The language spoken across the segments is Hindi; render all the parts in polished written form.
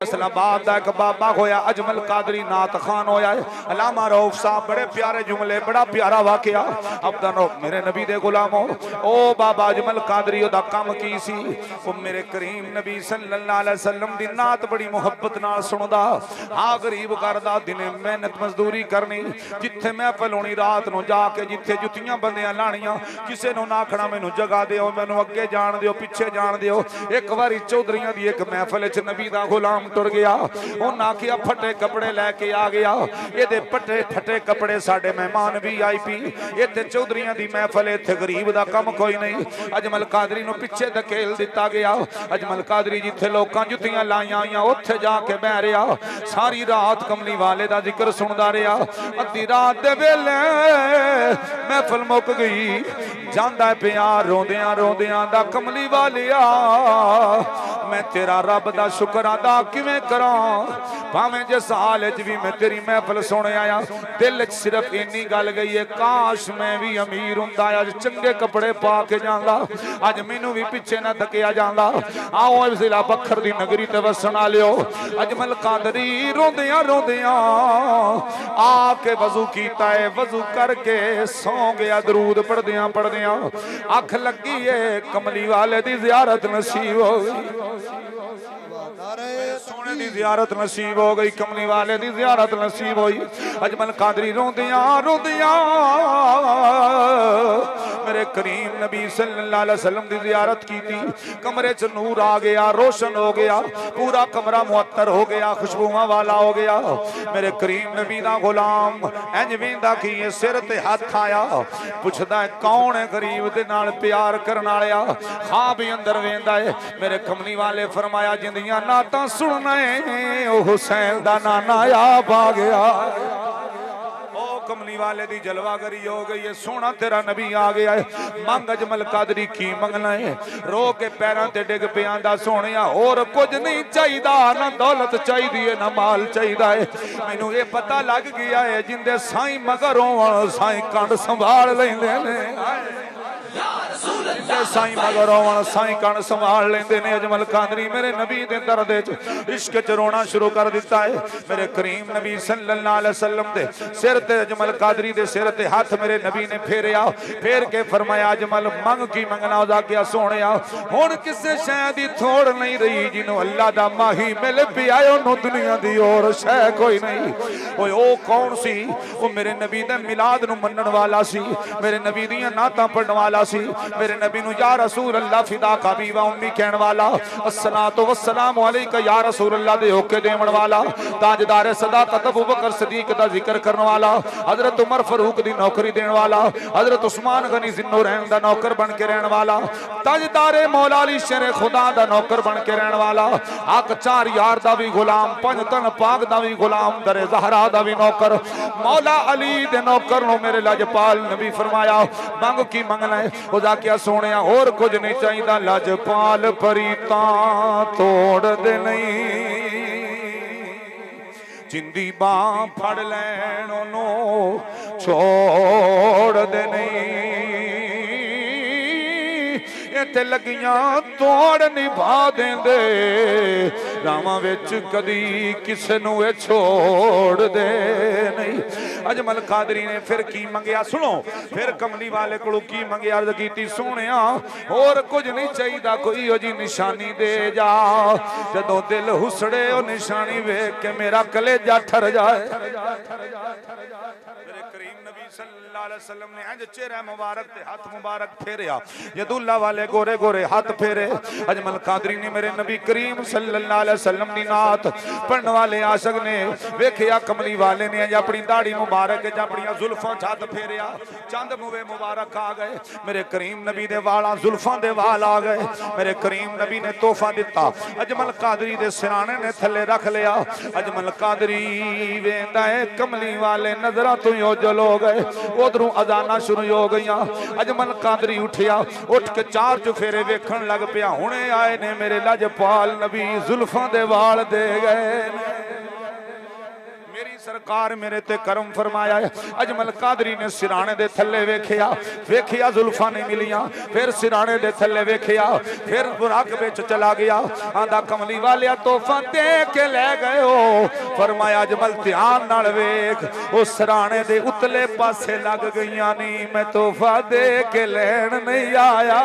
इस्लामाबाद का एक बाबा होया अजमल कादरी नात खान होया है। अलामा रऊफ साहब बड़े प्यारे जुमले बड़ा प्यारा वाकया अब्दनो मेरे नबी दे गुलामो ओ बाबा अजमल कादरी दा काम की सी ओ मेरे करीम नबी सल्लल्लाहु अलैहि वसल्लम दी नात बड़ी मुहब्बत नाल सुनदा। हाँ गरीब करदा दिने मेहनत मजदूरी करनी जिथे महफिल होनी रात नूं जाके जिथे जुत्तियां बंदियां लाणियां किसे नूं ना आखना मैनू जगह दिओ मैनू अगे जान दिओ पीछे जान दिओ। एक बारी चौधरियां दी एक महफिल च नबी दा गुलाम टुर गया उन्हें आखिया फटे कपड़े लैके आ गया ये फटे फटे कपड़े साडे मेहमान VIP इत्थे चौधरियां दी महफिल इत्थे गरीब दा कम कोई नहीं। अजमल कादरी नूं पिछे धकेल दिता गया। अजमल कादरी जिथे लोकां जुत्तियां लाइयां होइयां उत्थे जाके बह रहा सारी रात कमली वाले दा जिक्र सुनदा रहा। अद्धी रात दे वेले महफिल मुक गई जांदा पिया रोंदियां रोंदियां दा कमली वालिया मैं तेरा रब दा शुक्र अदा किवें करां भावें जिस हाल च भी मैं तेरी महफिल सुन आया दिल च सिर्फ इन्नी गल गई है काश मैं भी अमीर हुंदा अज चंगे कपड़े पा के जांदा अज मैनू भी पिछे ना धकिया जांदा। आओ जिला बखर दी नगरी ते वसन आलियो अजमल कादरी रोंदियां रोंदियां आके वजू कीता है वजू करके सौ गया दरूद पढ़दियां पढ़दियां अख लगी है कमली वाले दी जियारत नसीब हो गई सोने दी जियारत नसीब हो गई कमली वाले दी जियारत नसीब हुई। अजमल कादरी रोंदियां रोंदियां मेरे करीम नबी सल्लल्लाहु अलैहि वसल्लम दी जियारत की थी। कमरे च नूर आ गया रोशन हो गया पूरा कमरा मुअत्तर हो गया खुशबुआं वाला हो गया। मेरे करीम नबी दा गुलाम इंज वेंदा कि ये सिर ते हाथ आया पुछदा है कौन है गरीब दे नाल प्यार करन वाला ख्वाब अंदर वेंदा है। मेरे कमली वाले फरमाया जिंदियां नातां सुनना है ओ हुसैन दा नाना आप आ गया कमली वाले दी जलवागरी हो गई है सोना तेरा नबी आ गया है। मंग अजमल कादरी की मंगना है रो के पैरों ते डिग पे आंदा सोने और कुछ नहीं चाहिए ना दौलत चाहिए ना माल चाहिए है मैनू ये पता लग गया है जिंदे साईं मगर होवन साईं कंड संभाल लेंदे ने साईं मगर होवन साईं कंड संभाल लेंदे ने। अजमल कादरी मेरे नबी दे दर्द च इश्क च रोना शुरू कर दिता है। मेरे करीम नबी सल्लल्लाहु अलैहि वसल्लम दे सिर ते अजमल कादरी दे सिर ते हाथ मेरे नबी ने फेरिया फेर के फरमाया अजमल मंग की मंगना उदा क्या सोने हुण किसे शै दी थोड़ नहीं रही जिन्हों अल्लाह दा माही मिल पिया ओनू दुनिया दी और शै कोई नहीं। ओए ओ कौन सी ओ मेरे नबी दे मिलाद नू मनण वाला सी मेरे नबी दियां नातां पढ़न वाला सी मेरे नबी नू या रसूल अल्लाह फिदा का बीवा उम्मी कहण वाला अस्सलातु वस्सलामु अलैका या रसूल अल्लाह दे होके देवण वाला ताजदार सदाकत अबू बकर सिद्दीक दा जिक्र करन वाला हजरत उमर फारूक दी नौकरी देने वाला हजरत उस्मान गनी जिन्नूरैन दा नौकर बन के रहने वाला ताजदार मौला अली शेर खुदा दा नौकर बन के रहने वाला हक चार यार दा भी गुलाम पंज तन पाक दा भी गुलाम दरे ज़हरा दा भी नौकर मौला अली दे नौकर नु मेरे लजपाल नबी फरमाया मंग की मंगना है खुदा क्या सोने और कुछ नहीं चाहिए लजपाल परीता तोड़ दे नहीं जिंदी बां फड़ लैन ओनू छोड़ दे नहीं इत्थे लगियां तोड़ निभा देंदे रावां विच कदी किसे नू छोड़ दे नहीं। अजमल कादरी ने फिर की मंगया सुनो फिर कमली वाले को की मंगे अर्ज की सोनिया और कुछ नहीं चाहिए कोई ओ जी निशानी दे जा जदों दिल हुसड़े ओ निशानी वेख के मेरा कलेजा ठर जाए। मेरे करीम नबी सल्लल्लाहु अलैहि वसल्लम ने इंज चेहरा मुबारक ते हाथ मुबारक फेरिया यदुल्ला वाले गोरे गोरे हाथ फेरे। अजमल कादरी ने मेरे नबी करीम सल्लल्लाहु अलैहि वसल्लम दी नात पढ़ने वाले आशिक ने वेखिया कमली वाले ने अपनी दाढ़ी मुबारक अपनी जुल्फां हाथ फेरिया चंद मुवे मुबारक आ गए मेरे करीम नबी दे वाला जुल्फां दे वाल आ गए। मेरे करीम नबी ने तोहफा दिता अजमल कादरी दे सिराने ने थले रख लिया। अजमल कादरी वेंदा है कमली वाले नजरां तो ही ओझल हो गए उधरों अजाना शुरू हो गई। अजमल कादरी उठिया उठ के चार चुफेरे वेखण लग पिया हुणे आए ने मेरे लजपाल नबी जुल्फां दे वाल दे गए। मेरी सरकार मेरे ते करम फरमाया है। अजमल कादरी ने सिराने दे थल्ले वेखिया, वेखिया जुल्फां नहीं मिलियां, फिर सिराने दे थल्ले वेखिया, फिर बुराक विच चला गया। आंदा कमली वालिया तोहफा दे के ले गए हो। फरमाया अजमल ध्यान नाल वेख, ओ सिराने दे उतले पासे लग गईयां नहीं, मैं तोहफा दे के लैन नहीं आया।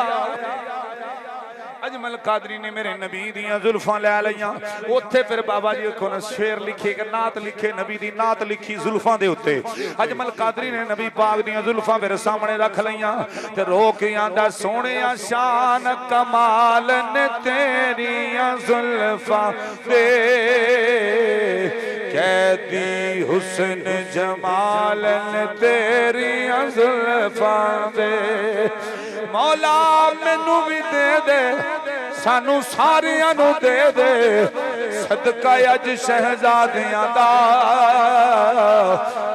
अजमल कादरी ने मेरे नबी दियां जुल्फां लै लईयां। उत्थे फिर बाबा जी को शेर लिखे, एक नात लिखे, नबी दी नात लिखी जुल्फां दे उत्ते। अजमल कादरी ने नबी पाक दियां जुल्फां फिर सामने रख लईयां ते रो के आंदा सोहणिया शान कमाल ने तेरियां जुल्फां दे, कैदी हुस्न जमाल ने तेरियां जुल्फां दे। मौला मैनू भी दे दे, सानू सारियां नू दे दे, सदका अज शहजादियां दा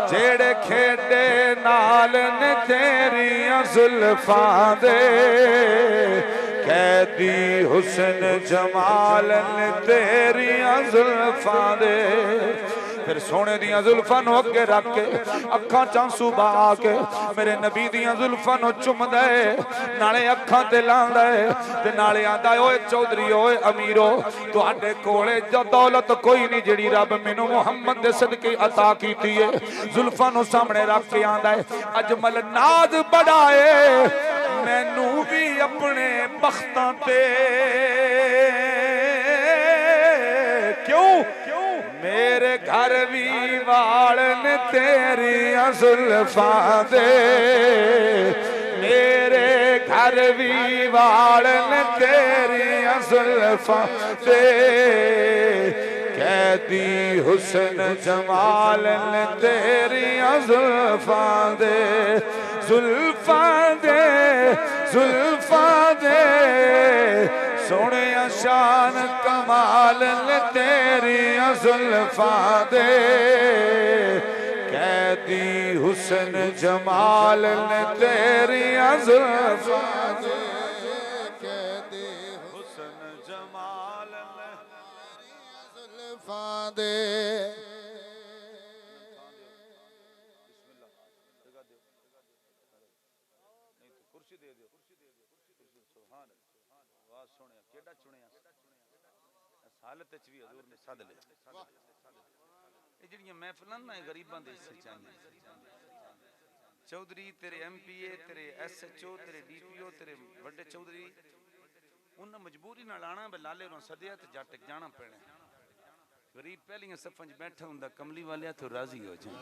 जेड़े खेडे नाल ने तेरियां जुल्फां दे, कैदी हुस्न जमाल ने तेरियां जुल्फां दे। फिर सोने दियां जुल्फां नू अगे रख के अखां चांसू बहा के मेरे नबी दियां जुल्फां नू चुमदा है, नाले अखां ते लांदा है ते नाले आंदा ओए चौधरी ओए अमीरो तुहाडे कोले जो दौलत कोई नहीं जेड़ी रब मैनू मुहम्मद दे सदके अता कीती है। जुल्फां नू सामने रख के आंदा है अजमल नाज बड़ा है, मैनू भी अपने बख्तां ते क्यों मेरे घर भी वाल ने तेरियां जुल्फां दे, मेरे घर भी वाल ने तेरियां जुल्फां दे, कैदी हुस्न जमाल ने तेरियां जुल्फां दे, जुल्फां दे जुल्फां दे, सोने शान कमाल ने तेरियां जुल्फां दे, कैदी हुस्न जमाल ने तेरियां जुल्फां दे, कैदी हुस्न जमाल ने तेरियां जुल्फां दे। हालत भी हजूर ने सद ले जिहड़ियां महफिलां ना गरीबां दे हिस्से चाहिए। चौधरी तेरे MPA तेरे SHO तेरे DPO तेरे वड्डे चौधरी उन्हें मजबूरी नाल आना बे लाले नूं सदिया ते जट जाना पैना। गरीब पहलियां सफां च बैठा हुंदा कमली वालिया तो राजी हो जाए,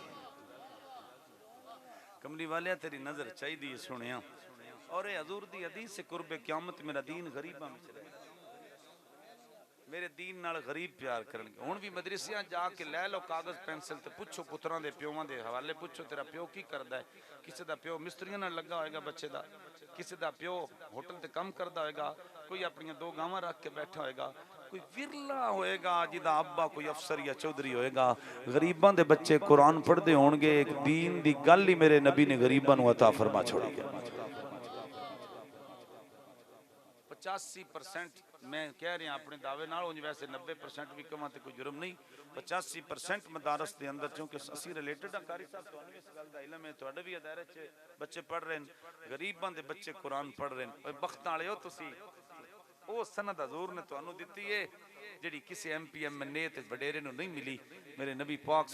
कमली वालिया तेरी नजर चाहिदी है सुनिया। और हजूर दी हदीस से कुर्बे क़यामत मेरा दीन गरीबां विच रहे, मेरे दीन नाल गरीब प्यार करनगे। हुण भी मदरसियां जाके लै लो कागज पेंसिल ते पुछो पुत्रां दे प्योवां दे हवाले पुछो तेरा प्यो की करदा है। किसी दा प्यो मिस्त्रियां नाल लगा होएगा बच्चे दा, किसी दा प्यो होटल ते काम करदा होएगा, कोई अपनी 2 गावां रख के बैठा होएगा, कोई विरला होएगा जिदा अब्बा कोई अफसर या चौधरी होएगा। गरीबां दे बच्चे कुरान पढ़दे होणगे, एक दीन दी गल ही मेरे नबी ने गरीबां नूं अता फरमा छोड़ी है। 85% मैं कह रहा अपने दावे नाल, उंज वैसे 90% भी कमां ते कोई जुर्म नहीं। 85% मदारस के अंदर क्योंकि असी रिलेटेड आ कारी साहब तुहानू इस गल दा इल्म है, तुहाडे भी दायरे च बच्चे पढ़ रहे हैं, गरीबां दे बच्चे कुरान पढ़ रहे हैं। बख्तां वाले हो तुसी, ओ सनद हजूर ने तुहानू दित्ती है जिहड़ी किसी MPM ने ते वडेरे नूं नहीं मिली। मेरे नबी पाक